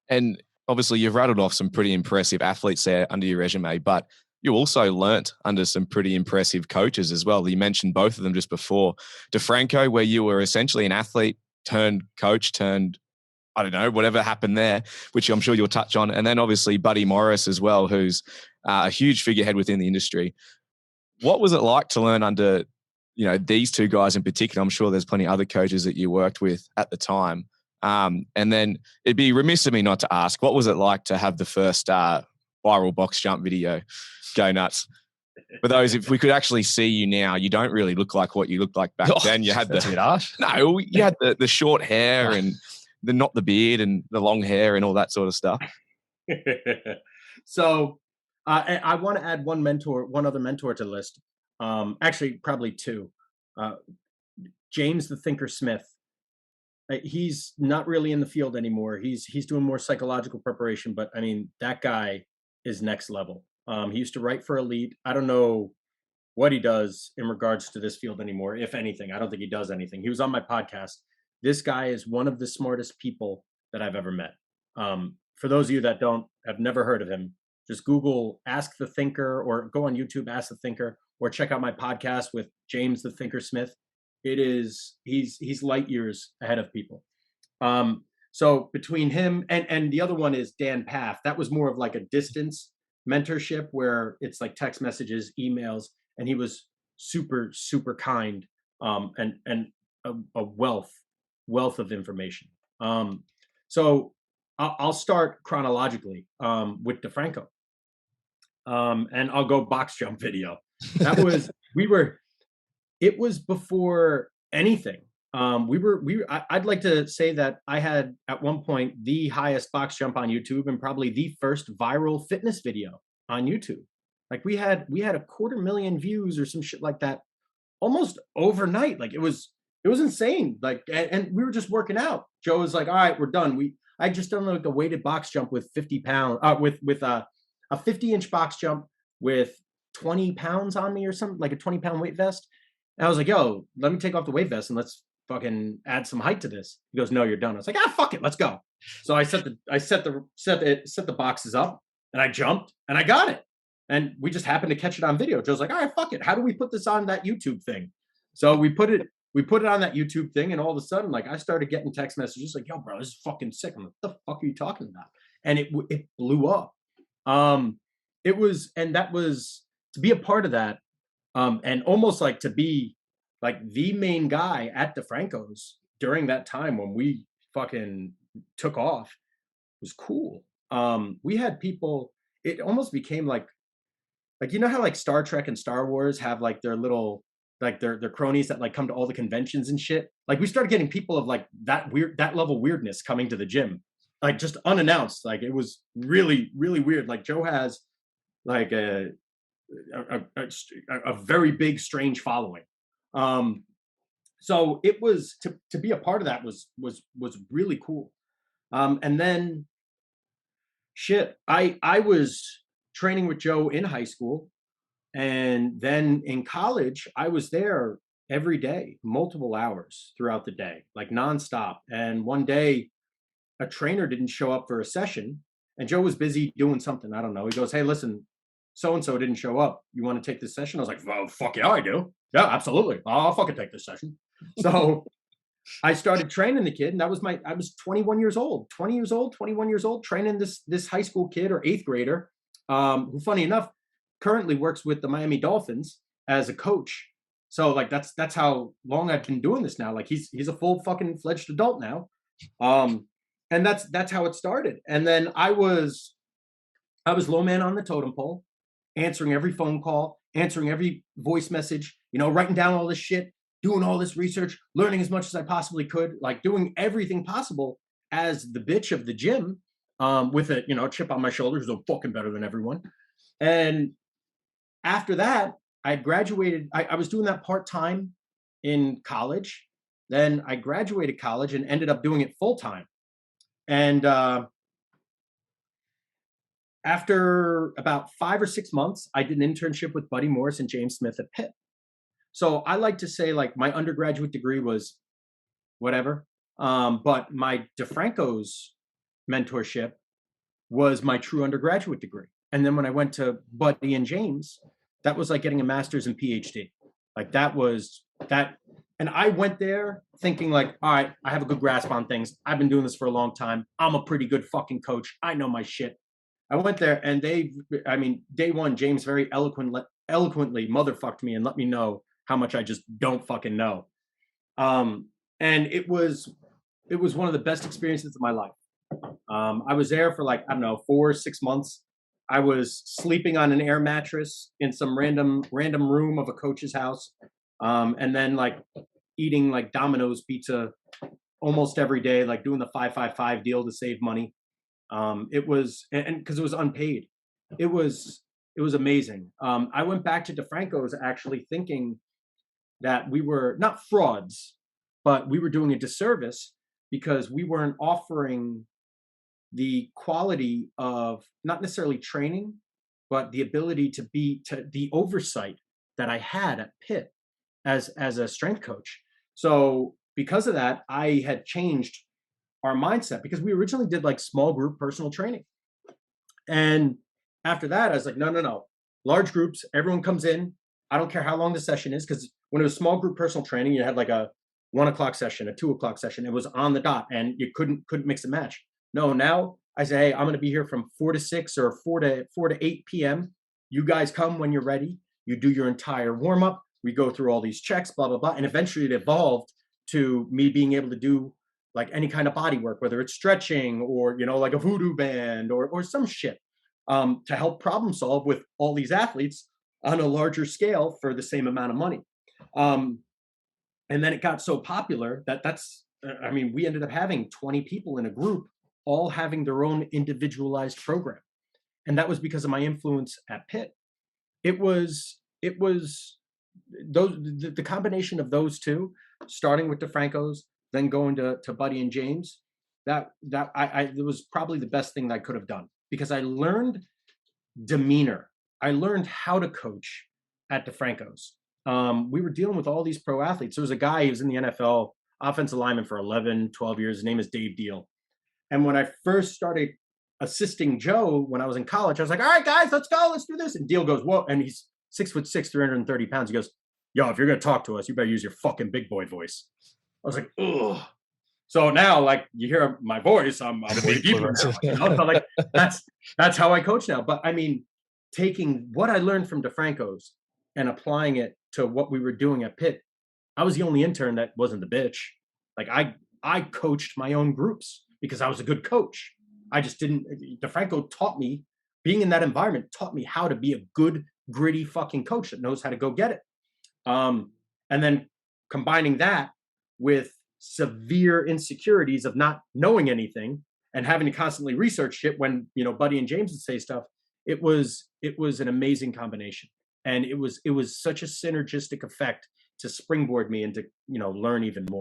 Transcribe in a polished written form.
And obviously you've rattled off some pretty impressive athletes there under your resume, but you also learnt under some pretty impressive coaches as well. You mentioned both of them just before. DeFranco, where you were essentially an athlete turned coach, turned, I don't know, whatever happened there, which I'm sure you'll touch on. And then obviously Buddy Morris as well, who's a huge figurehead within the industry. What was it like to learn under, these two guys in particular? I'm sure there's plenty of other coaches that you worked with at the time. And then it'd be remiss of me not to ask, what was it like to have the first viral box jump video go nuts? For those, if we could actually see you now, you don't really look like what you looked like back then. You had that's a bit harsh. No, you had the short hair and not the beard and the long hair and all that sort of stuff. So I want to add one other mentor to the list. Actually, probably two. James the Thinker Smith. He's not really in the field anymore. He's doing more psychological preparation, but I mean, that guy is next level. He used to write for Elite. I don't know what he does in regards to this field anymore, if anything. I don't think he does anything. He was on my podcast. This guy is one of the smartest people that I've ever met. For those of you that have never heard of him, just Google Ask the Thinker or go on YouTube, Ask the Thinker, or check out my podcast with James the Thinker Smith. He's light years ahead of people. So between him and the other one is Dan Paff. That was more of like a distance mentorship where it's like text messages, emails, and he was super, super kind and a wealth of information. So I'll start chronologically with DeFranco. And I'll go box jump video. That was it was before anything. I'd like to say that I had at one point the highest box jump on YouTube and probably the first viral fitness video on YouTube. Like we had 250,000 views or some shit like that almost overnight. Like it was insane. Like, and we were just working out. Joe was like, all right, we're done. I just done like a weighted box jump with 50 pounds, with a 50-inch box jump with 20 pounds on me or something, like a 20-pound weight vest. And I was like, yo, let me take off the weight vest and let's fucking add some height to this. He goes, no, you're done. I was like, fuck it, let's go. So I set the boxes up and I jumped and I got it. And we just happened to catch it on video. Joe's like, all right, fuck it. How do we put this on that YouTube thing? So we put it on that YouTube thing, and all of a sudden, like, I started getting text messages like, yo, bro, this is fucking sick. I'm like, what the fuck are you talking about? And it blew up. That was to be a part of that. And almost like to be like the main guy at DeFranco's during that time when we fucking took off was cool. We had people, it almost became like, you know how like Star Trek and Star Wars have like their little, like their cronies that like come to all the conventions and shit. Like we started getting people of like that level weirdness coming to the gym, like just unannounced. Like it was really, really weird. Like Joe has like a very big, strange following. So it was to be a part of that was really cool. And then shit, I was training with Joe in high school. And then in college, I was there every day, multiple hours throughout the day, like nonstop. And one day, a trainer didn't show up for a session, and Joe was busy doing something. I don't know. He goes, hey, listen, so-and-so didn't show up. You want to take this session? I was like, well, fuck yeah, I do. Yeah, absolutely. I'll fucking take this session. So I started training the kid, and I was 21 years old, training this high school kid or eighth grader, who, funny enough, currently works with the Miami Dolphins as a coach. So like that's how long I've been doing this now. Like he's a full fucking fledged adult now. And that's how it started. And then I was low man on the totem pole, answering every phone call, answering every voice message, writing down all this shit, doing all this research, learning as much as I possibly could, like doing everything possible as the bitch of the gym, with a chip on my shoulder, who's fucking better than everyone. And after that, I graduated. I was doing that part-time in college. Then I graduated college and ended up doing it full-time. And after about 5 or 6 months, I did an internship with Buddy Morris and James Smith at Pitt. So I like to say like my undergraduate degree was whatever. But my DeFranco's mentorship was my true undergraduate degree. And then when I went to Buddy and James, that was like getting a master's and PhD. Like that was that. And I went there thinking like, all right, I have a good grasp on things. I've been doing this for a long time. I'm a pretty good fucking coach. I know my shit. I went there and day one, James very eloquently motherfucked me and let me know how much I just don't fucking know. And it was one of the best experiences of my life. I was there for like, I don't know, 4 or 6 months. I was sleeping on an air mattress in some random room of a coach's house. And then like eating like Domino's pizza almost every day, like doing the 5-5-5 deal to save money. It was, and because it was unpaid, it was amazing. I went back to DeFranco's actually thinking that we were not frauds, but we were doing a disservice because we weren't offering the quality of not necessarily training, but the ability to the oversight that I had at Pitt as a strength coach. So because of that, I had changed our mindset because we originally did like small group personal training. And after that, I was like, no. Large groups, everyone comes in. I don't care how long the session is, because when it was small group personal training, you had like a 1 o'clock session, a 2 o'clock session. It was on the dot and you couldn't mix and match. No, now I say, hey, I'm going to be here from 4 to 6 or 4 to 8 p.m. You guys come when you're ready. You do your entire warm up. We go through all these checks, blah, blah, blah. And eventually it evolved to me being able to do like any kind of body work, whether it's stretching or, like a voodoo band or some shit, to help problem solve with all these athletes on a larger scale for the same amount of money. And then it got so popular we ended up having 20 people in a group, all having their own individualized program. And that was because of my influence at Pitt. It was the combination of those two, starting with DeFranco's, then going to Buddy and James, it was probably the best thing that I could have done, because I learned demeanor. I learned how to coach at DeFranco's. We were dealing with all these pro athletes. There was a guy who was in the NFL, offensive lineman for 11, 12 years. His name is Dave Deal. And when I first started assisting Joe when I was in college, I was like, all right, guys, let's go. Let's do this. And Deal goes, whoa. And he's 6'6", 330 pounds. He goes, yo, if you're going to talk to us, you better use your fucking big boy voice. I was like, ugh. So now, like, you hear my voice, I'm way deeper now. So like, that's how I coach now. But I mean, taking what I learned from DeFranco's and applying it to what we were doing at Pitt, I was the only intern that wasn't the bitch. Like I coached my own groups because I was a good coach. I just didn't. DeFranco taught me, being in that environment taught me how to be a good, gritty fucking coach that knows how to go get it. And then combining that with severe insecurities of not knowing anything and having to constantly research shit when, Buddy and James would say stuff, it was an amazing combination. And it was such a synergistic effect to springboard me into, learn even more.